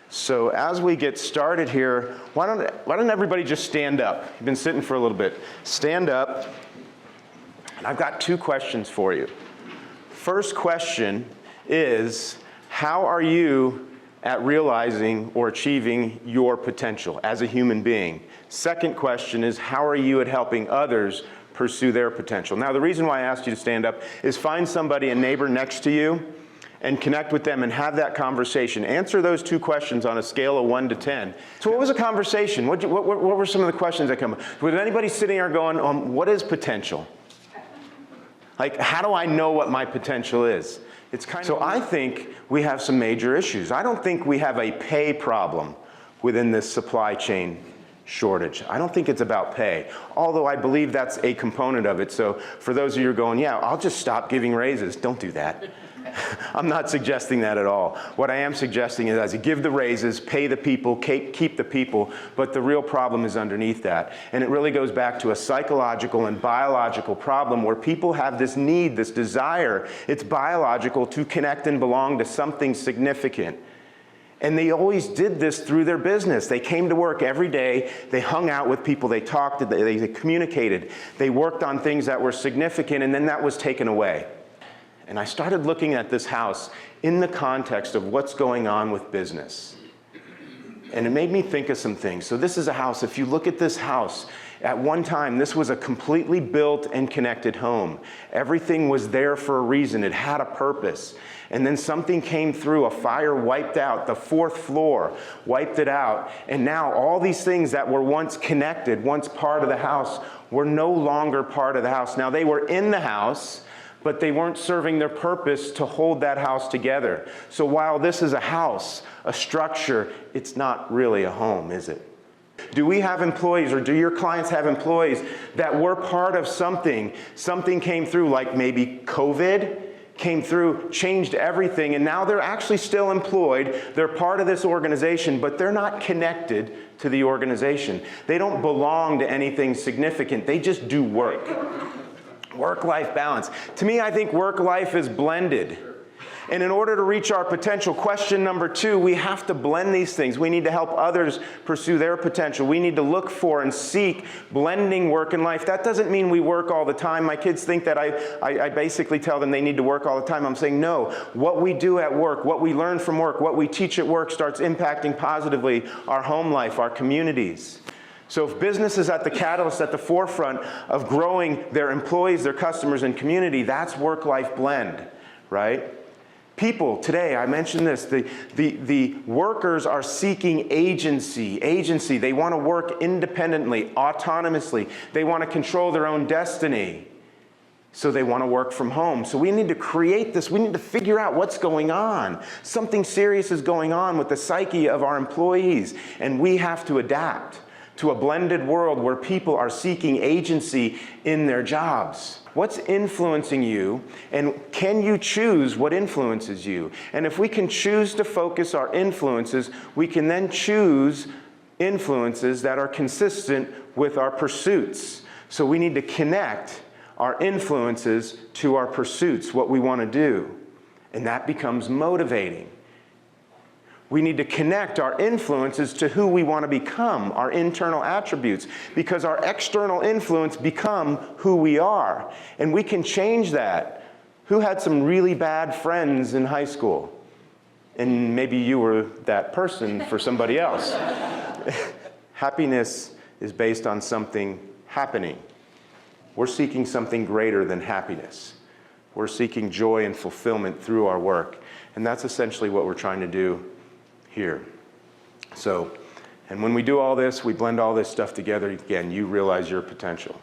So as we get started here, why don't everybody just stand up? You've been sitting for a little bit. Stand up, and I've got two questions for you. First question is, how are you at realizing or achieving your potential as a human being? Second question is, how are you at helping others pursue their potential? Now, the reason why I asked you to stand up is find somebody, a neighbor next to you, and connect with them and have that conversation. Answer those two questions on a scale of 1 to 10. So what was the conversation? What were some of the questions that come up? Was anybody sitting there going, what is potential? Like, how do I know what my potential is? It's kind of, so I think we have some major issues. I don't think we have a pay problem within this supply chain shortage. I don't think it's about pay, although I believe that's a component of it. So for those of you who are going, yeah, I'll just stop giving raises. Don't do that. I'm not suggesting that at all. What I am suggesting is, as you give the raises, pay the people, keep the people, but the real problem is underneath that. And it really goes back to a psychological and biological problem where people have this need, this desire, it's biological, to connect and belong to something significant. And they always did this through their business. They came to work every day, they hung out with people, they talked, they communicated, they worked on things that were significant, and then that was taken away. And I started looking at this house in the context of what's going on with business. And it made me think of some things. So this is a house. If you look at this house, at one time, this was a completely built and connected home. Everything was there for a reason. It had a purpose. And then something came through, a fire wiped out the 4th floor, wiped it out. And now all these things that were once connected, once part of the house, were no longer part of the house. Now they were in the house, but they weren't serving their purpose to hold that house together. So while this is a house, a structure, it's not really a home, is it? Do we have employees, or do your clients have employees that were part of something? Something came through, like maybe COVID came through, changed everything, and now they're actually still employed. They're part of this organization, but they're not connected to the organization. They don't belong to anything significant. They just do work. Work-life balance. To me, I think work-life is blended. And in order to reach our potential, question number 2, we have to blend these things. We need to help others pursue their potential. We need to look for and seek blending work and life. That doesn't mean we work all the time. My kids think that I basically tell them they need to work all the time. I'm saying no. What we do at work, what we learn from work, what we teach at work starts impacting positively our home life, our communities. So if business is at the catalyst, at the forefront of growing their employees, their customers, and community, that's work-life blend, right? People today, I mentioned this, the workers are seeking agency. They want to work independently, autonomously. They want to control their own destiny. So they want to work from home. So we need to create this. We need to figure out what's going on. Something serious is going on with the psyche of our employees, and we have to adapt to a blended world where people are seeking agency in their jobs. What's influencing you, and can you choose what influences you? And if we can choose to focus our influences, we can then choose influences that are consistent with our pursuits. So we need to connect our influences to our pursuits, what we want to do. And that becomes motivating. We need to connect our influences to who we want to become, our internal attributes, because our external influence become who we are. And we can change that. Who had some really bad friends in high school? And maybe you were that person for somebody else. Happiness is based on something happening. We're seeking something greater than happiness. We're seeking joy and fulfillment through our work. And that's essentially what we're trying to do here. So, and when we do all this, we blend all this stuff together, again, you realize your potential.